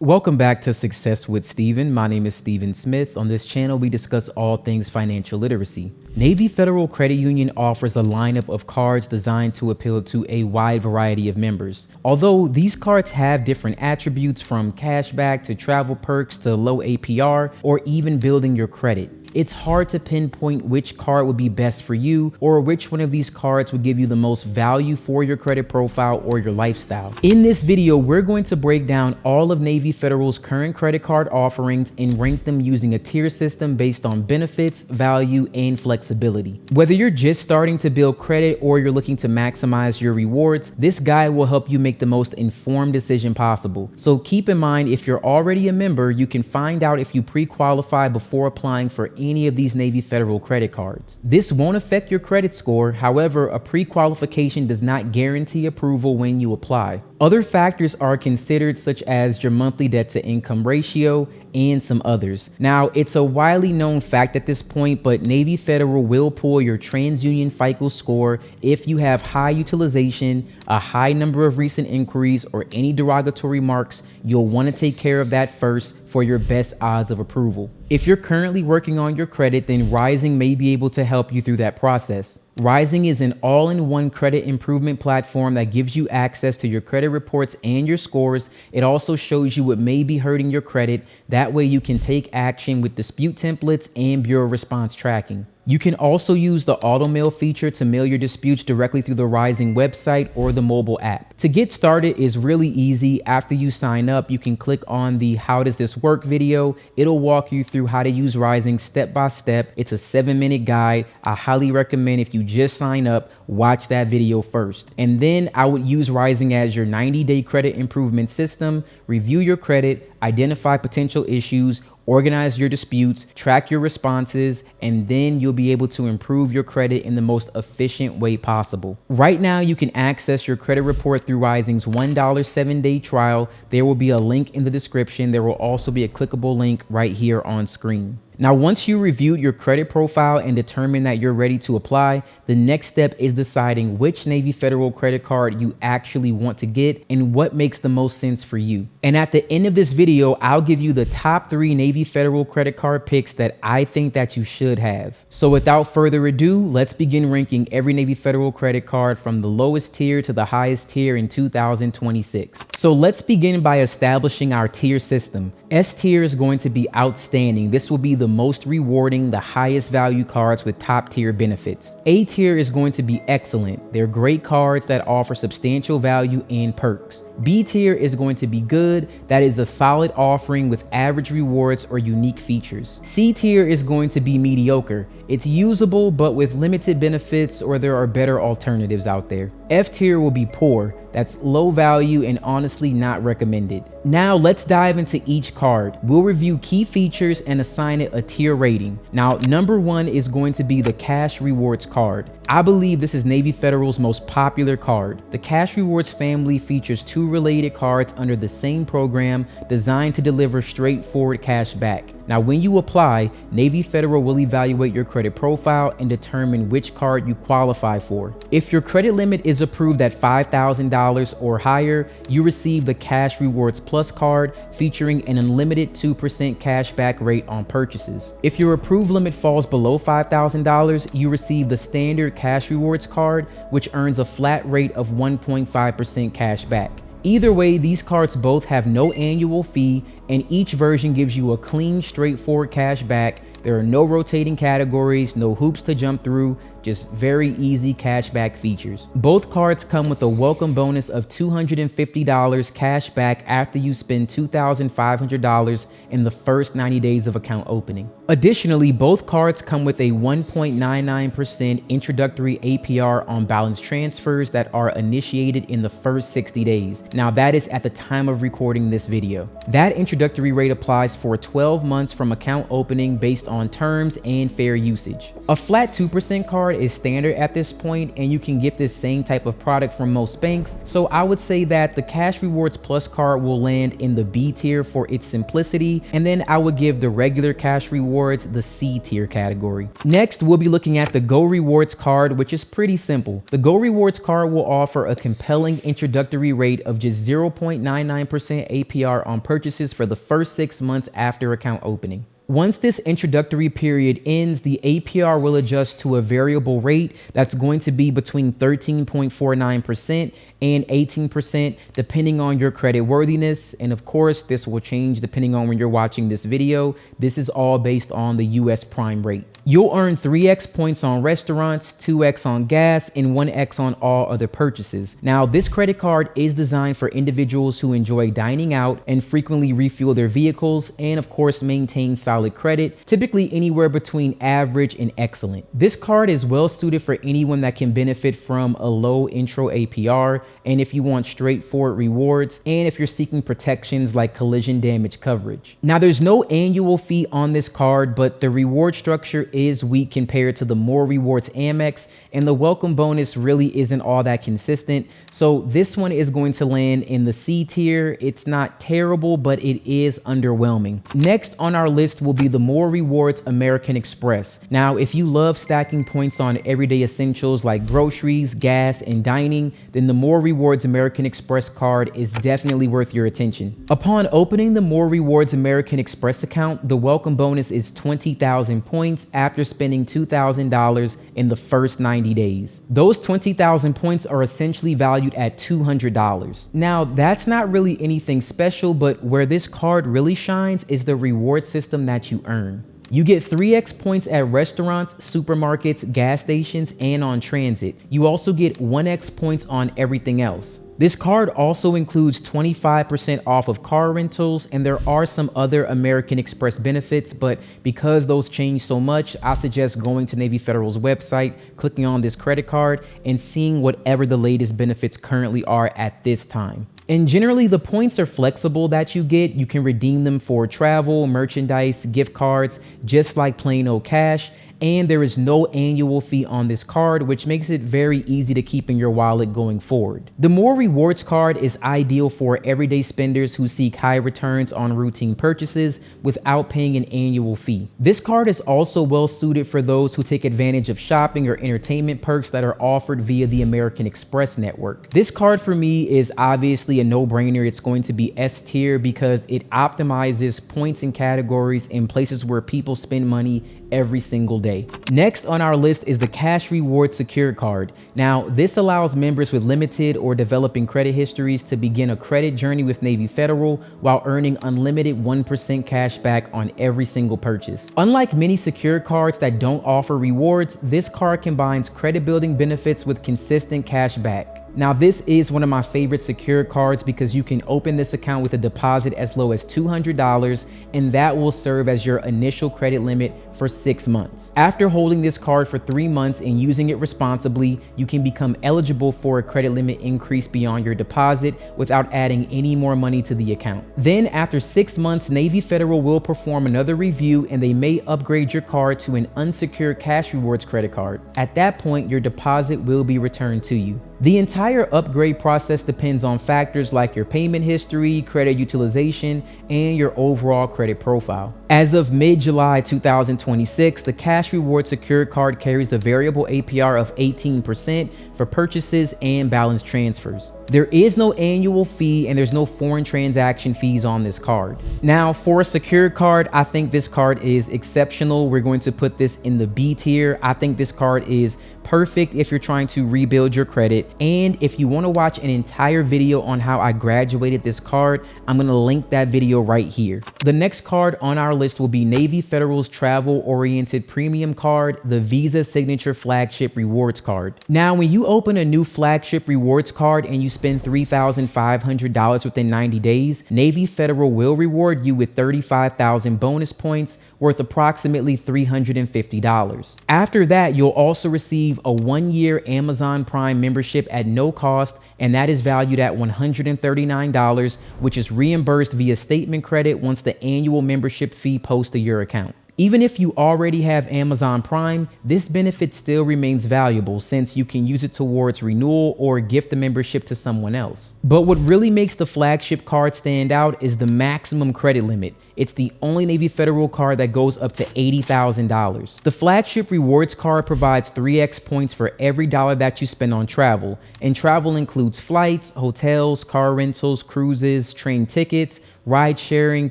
Welcome back to Success with Steven. My name is Steven Smith. On this channel, we discuss all things financial literacy. Navy Federal Credit Union offers a lineup of cards designed to appeal to a wide variety of members. Although these cards have different attributes from cashback to travel perks to low APR or even building your credit, it's hard to pinpoint which card would be best for you or which one of these cards would give you the most value for your credit profile or your lifestyle. In this video, we're going to break down all of Navy Federal's current credit card offerings and rank them using a tier system based on benefits, value, and flexibility. Whether you're just starting to build credit or you're looking to maximize your rewards, this guide will help you make the most informed decision possible. So keep in mind, if you're already a member, you can find out if you pre-qualify before applying for any of these Navy Federal credit cards. This won't affect your credit score. However, a pre-qualification does not guarantee approval when you apply. Other factors are considered, such as your monthly debt to income ratio and some others. Now, it's a widely known fact at this point, but Navy Federal will pull your TransUnion FICO score if you have high utilization, a high number of recent inquiries, or any derogatory marks. You'll want to take care of that first for your best odds of approval. If you're currently working on your credit, then Rising may be able to help you through that process. Rising is an all-in-one credit improvement platform that gives you access to your credit reports and your scores. It also shows you what may be hurting your credit. That way you can take action with dispute templates and bureau response tracking. You can also use the auto mail feature to mail your disputes directly through the Rising website or the mobile app. To get started is really easy. After you sign up, you can click on the "How does this work" video. It'll walk you through how to use Rising step by step. It's a 7-minute guide. I highly recommend, if you just sign up, watch that video first. And then I would use Rising as your 90-day credit improvement system. Review your credit, identify potential issues, organize your disputes, track your responses, and then you'll be able to improve your credit in the most efficient way possible. Right now, you can access your credit report through Rising's $1 7-day trial. There will be a link in the description. There will also be a clickable link right here on screen. Now, once you reviewed your credit profile and determine that you're ready to apply, the next step is deciding which Navy Federal credit card you actually want to get and what makes the most sense for you. And at the end of this video, I'll give you the top 3 Navy Federal credit card picks that I think that you should have. So without further ado, let's begin ranking every Navy Federal credit card from the lowest tier to the highest tier in 2026. So let's begin by establishing our tier system. S tier is going to be outstanding. This will be the most rewarding, the highest value cards with top tier benefits. A tier is going to be excellent. They're great cards that offer substantial value and perks. B tier is going to be good. That is a solid offering with average rewards or unique features. C tier is going to be mediocre. It's usable, but with limited benefits, or there are better alternatives out there. F tier will be poor. That's low value and honestly not recommended. Now let's dive into each card. We'll review key features and assign it a tier rating. Now, number 1 is going to be the Cash Rewards card. I believe this is Navy Federal's most popular card. The Cash Rewards family features 2 related cards under the same program designed to deliver straightforward cash back. Now, when you apply, Navy Federal will evaluate your credit profile and determine which card you qualify for. If your credit limit is approved at $5,000 or higher, you receive the Cash Rewards Plus card featuring an unlimited 2% cash back rate on purchases. If your approved limit falls below $5,000, you receive the standard Cash Rewards card, which earns a flat rate of 1.5% cash back. Either way, these cards both have no annual fee, and each version gives you a clean, straightforward cash back. There are no rotating categories, no hoops to jump through, just very easy cashback features. Both cards come with a welcome bonus of $250 cash back after you spend $2,500 in the first 90 days of account opening. Additionally, both cards come with a 1.99% introductory APR on balance transfers that are initiated in the first 60 days. Now, that is at the time of recording this video. That introductory rate applies for 12 months from account opening based on terms and fair usage. A flat 2% card is standard at this point, and you can get this same type of product from most banks. So I would say that the Cash Rewards Plus card will land in the B tier for its simplicity, and then I would give the regular Cash Rewards the C tier category. Next, we'll be looking at the Go Rewards card, which is pretty simple. The Go Rewards card will offer a compelling introductory rate of just 0.99% APR on purchases for the first 6 months after account opening. Once this introductory period ends, the APR will adjust to a variable rate that's going to be between 13.49% and 18%, depending on your credit worthiness. And of course, this will change depending on when you're watching this video. This is all based on the US prime rate. You'll earn 3x points on restaurants, 2x on gas, and 1x on all other purchases. Now, this credit card is designed for individuals who enjoy dining out and frequently refuel their vehicles, and of course, maintain solid credit, typically anywhere between average and excellent. This card is well suited for anyone that can benefit from a low intro APR, and if you want straightforward rewards, and if you're seeking protections like collision damage coverage. Now, there's no annual fee on this card, but the reward structure is weak compared to the More Rewards Amex, and the welcome bonus really isn't all that consistent. So this one is going to land in the C tier. It's not terrible, but it is underwhelming. Next on our list will be the More Rewards American Express. Now, if you love stacking points on everyday essentials like groceries, gas, and dining, then the More Rewards American Express card is definitely worth your attention. Upon opening the More Rewards American Express account, the welcome bonus is 20,000 points after spending $2,000 in the first 90 days. Those 20,000 points are essentially valued at $200. Now, that's not really anything special, but where this card really shines is the reward system that you earn. You get 3x points at restaurants, supermarkets, gas stations, and on transit. You also get 1x points on everything else. This card also includes 25% off of car rentals, and there are some other American Express benefits, but because those change so much, I suggest going to Navy Federal's website, clicking on this credit card, and seeing whatever the latest benefits currently are at this time. And generally, the points are flexible that you get. You can redeem them for travel, merchandise, gift cards, just like plain old cash. And there is no annual fee on this card, which makes it very easy to keep in your wallet going forward. The More Rewards card is ideal for everyday spenders who seek high returns on routine purchases without paying an annual fee. This card is also well suited for those who take advantage of shopping or entertainment perks that are offered via the American Express network. This card for me is obviously a no-brainer. It's going to be S tier because it optimizes points and categories in places where people spend money every single day. Next on our list is the Cash Rewards Secured Card. Now, this allows members with limited or developing credit histories to begin a credit journey with Navy Federal while earning unlimited 1% cash back on every single purchase. Unlike many secured cards that don't offer rewards, this card combines credit building benefits with consistent cash back. Now, this is one of my favorite secured cards because you can open this account with a deposit as low as $200, and that will serve as your initial credit limit for 6 months. After holding this card for 3 months and using it responsibly, you can become eligible for a credit limit increase beyond your deposit without adding any more money to the account. Then after 6 months, Navy Federal will perform another review and they may upgrade your card to an unsecured Cash Rewards credit card. At that point, your deposit will be returned to you. The entire upgrade process depends on factors like your payment history, credit utilization, and your overall credit profile. As of mid-July 2026, the Cash Rewards Secured Card carries a variable APR of 18% for purchases and balance transfers. There is no annual fee and there's no foreign transaction fees on this card. Now, for a secured card, I think this card is exceptional. We're going to put this in the B tier. I think this card is perfect if you're trying to rebuild your credit. And if you want to watch an entire video on how I graduated this card, I'm going to link that video right here. The next card on our list will be Navy Federal's travel-oriented premium card, the Visa Signature Flagship Rewards Card. Now, when you open a new Flagship Rewards card and you spend $3,500 within 90 days, Navy Federal will reward you with 35,000 bonus points worth approximately $350. After that, you'll also receive a 1-year Amazon Prime membership at no cost, and that is valued at $139, which is reimbursed via statement credit once the annual membership fee posts to your account. Even if you already have Amazon Prime, this benefit still remains valuable since you can use it towards renewal or gift the membership to someone else. But what really makes the Flagship card stand out is the maximum credit limit. It's the only Navy Federal card that goes up to $80,000. The Flagship Rewards card provides 3x points for every dollar that you spend on travel, and travel includes flights, hotels, car rentals, cruises, train tickets, ride sharing,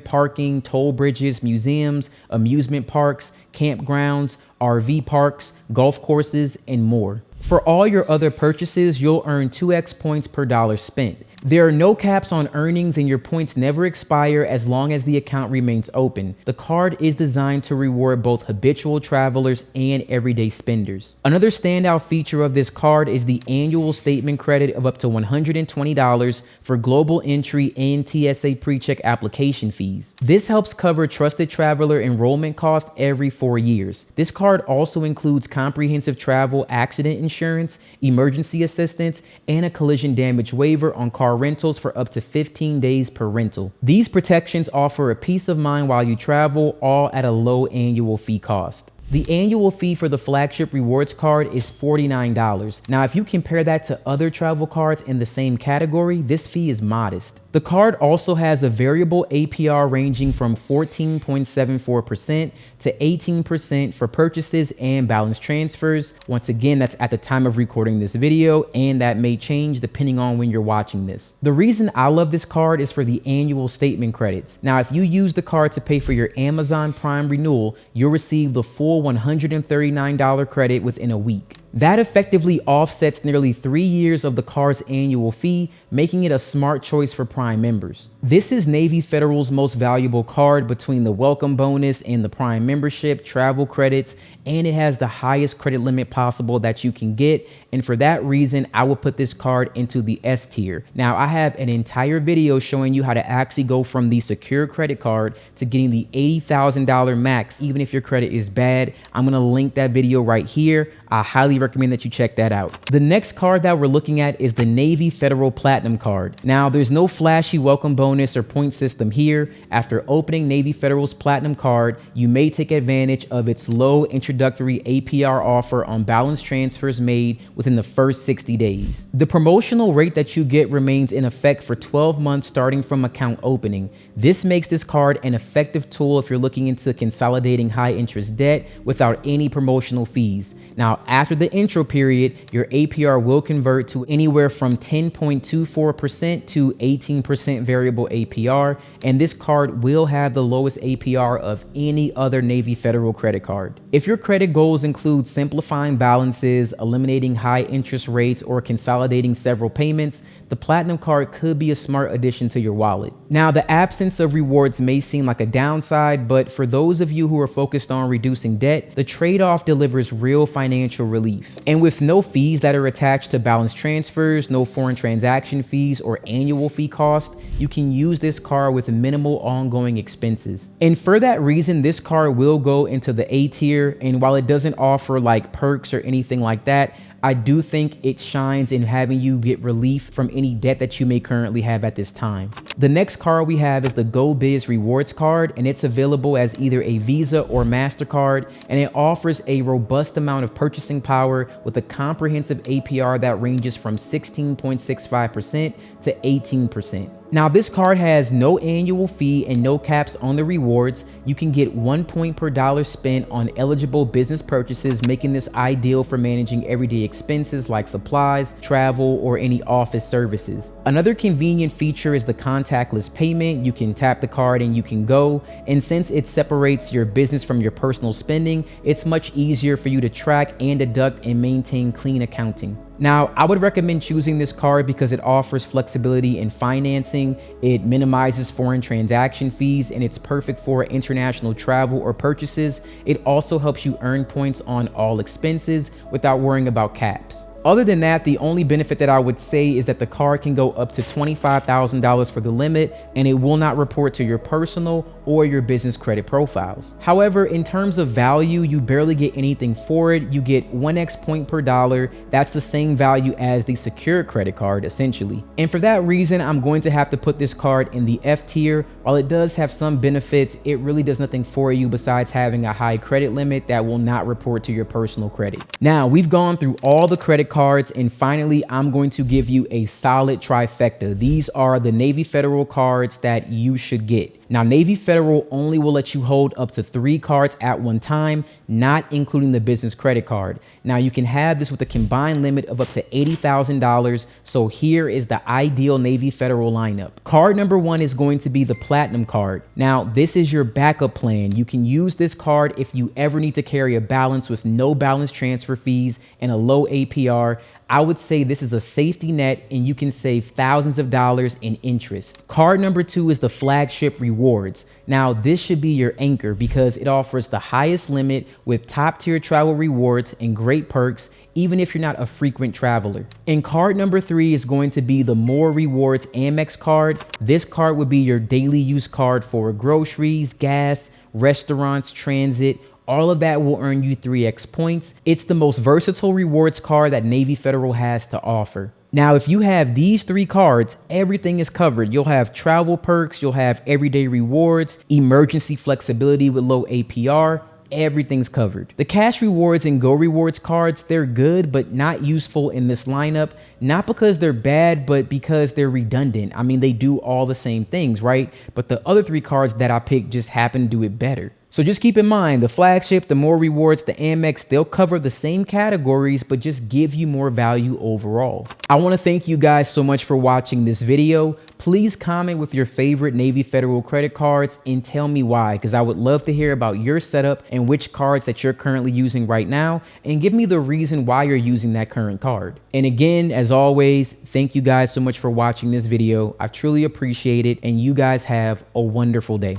parking, toll bridges, museums, amusement parks, campgrounds, RV parks, golf courses, and more. For all your other purchases, you'll earn 2x points per dollar spent. There are no caps on earnings and your points never expire as long as the account remains open. The card is designed to reward both habitual travelers and everyday spenders. Another standout feature of this card is the annual statement credit of up to $120 for global entry and TSA PreCheck application fees. This helps cover trusted traveler enrollment costs every 4 years. This card also includes comprehensive travel accident insurance, emergency assistance, and a collision damage waiver on car rentals for up to 15 days per rental. These protections offer a peace of mind while you travel, all at a low annual fee cost. The annual fee for the Flagship Rewards card is $49. Now, if you compare that to other travel cards in the same category, this fee is modest. The card also has a variable APR ranging from 14.74% to 18% for purchases and balance transfers. Once again, that's at the time of recording this video, and that may change depending on when you're watching this. The reason I love this card is for the annual statement credits. Now, if you use the card to pay for your Amazon Prime renewal, you'll receive the full $139 credit within a week. That effectively offsets nearly 3 years of the card's annual fee, making it a smart choice for Prime members. This is Navy Federal's most valuable card between the welcome bonus and the Prime membership, travel credits, and it has the highest credit limit possible that you can get. And for that reason, I will put this card into the S tier. Now, I have an entire video showing you how to actually go from the secure credit card to getting the $80,000 max, even if your credit is bad. I'm going to link that video right here. I highly recommend that you check that out. The next card that we're looking at is the Navy Federal Platinum card. Now, there's no flashy welcome bonus or point system here. After opening Navy Federal's Platinum card, you may take advantage of its low introductory APR offer on balance transfers made within the first 60 days. The promotional rate that you get remains in effect for 12 months starting from account opening. This makes this card an effective tool if you're looking into consolidating high interest debt without any promotional fees. Now, after the intro period, your APR will convert to anywhere from 10.24% to 18% variable APR, and this card will have the lowest APR of any other Navy Federal credit card. If your credit goals include simplifying balances, eliminating high interest rates, or consolidating several payments, the Platinum card could be a smart addition to your wallet. Now, the absence of rewards may seem like a downside, but for those of you who are focused on reducing debt, the trade-off delivers real financial relief. And with no fees that are attached to balance transfers, no foreign transaction fees, or annual fee cost, you can use this card with minimal ongoing expenses. And for that reason, this card will go into the A tier, and while it doesn't offer like perks or anything like that, I do think it shines in having you get relief from any debt that you may currently have at this time. The next card we have is the GoBiz Rewards card, and it's available as either a Visa or MasterCard, and it offers a robust amount of purchasing power with a comprehensive APR that ranges from 16.65% to 18%. Now, this card has no annual fee and no caps on the rewards. You can get 1 point per dollar spent on eligible business purchases, making this ideal for managing everyday expenses like supplies, travel, or any office services. Another convenient feature is the contactless payment. You can tap the card and you can go. And since it separates your business from your personal spending, it's much easier for you to track and deduct and maintain clean accounting. Now, I would recommend choosing this card because it offers flexibility in financing, it minimizes foreign transaction fees, and it's perfect for international travel or purchases. It also helps you earn points on all expenses without worrying about caps. Other than that, the only benefit that I would say is that the card can go up to $25,000 for the limit, and it will not report to your personal or your business credit profiles. However, in terms of value, you barely get anything for it. You get 1x point per dollar. That's the same value as the secure credit card, essentially. And for that reason, I'm going to have to put this card in the F tier. While it does have some benefits, it really does nothing for you besides having a high credit limit that will not report to your personal credit. Now, we've gone through all the credit cards, and finally, I'm going to give you a solid trifecta. These are the Navy Federal cards that you should get. Now, Navy Federal only will let you hold up to 3 cards at one time, not including the business credit card. Now, you can have this with a combined limit of up to $80,000. So here is the ideal Navy Federal lineup. Card number 1 is going to be the Platinum card. Now, this is your backup plan. You can use this card if you ever need to carry a balance with no balance transfer fees and a low APR. I would say this is a safety net and you can save thousands of dollars in interest. Card number 2 is the Flagship Rewards. Now, this should be your anchor because it offers the highest limit with top tier travel rewards and great perks, even if you're not a frequent traveler. And card number 3 is going to be the More Rewards Amex card. This card would be your daily use card for groceries, gas, restaurants, transit. All of that will earn you 3x points. It's the most versatile rewards card that Navy Federal has to offer. Now, if you have these 3 cards, everything is covered. You'll have travel perks, you'll have everyday rewards, emergency flexibility with low APR. Everything's covered. The cash rewards and Go Rewards cards, they're good, but not useful in this lineup. Not because they're bad, but because they're redundant. I mean, they do all the same things, right? But the other 3 cards that I picked just happen to do it better. So just keep in mind, the Flagship, the More Rewards, the Amex, they'll cover the same categories, but just give you more value overall. I want to thank you guys so much for watching this video. Please comment with your favorite Navy Federal credit cards and tell me why, because I would love to hear about your setup and which cards that you're currently using right now, and give me the reason why you're using that current card. And again, as always, thank you guys so much for watching this video. I truly appreciate it, and you guys have a wonderful day.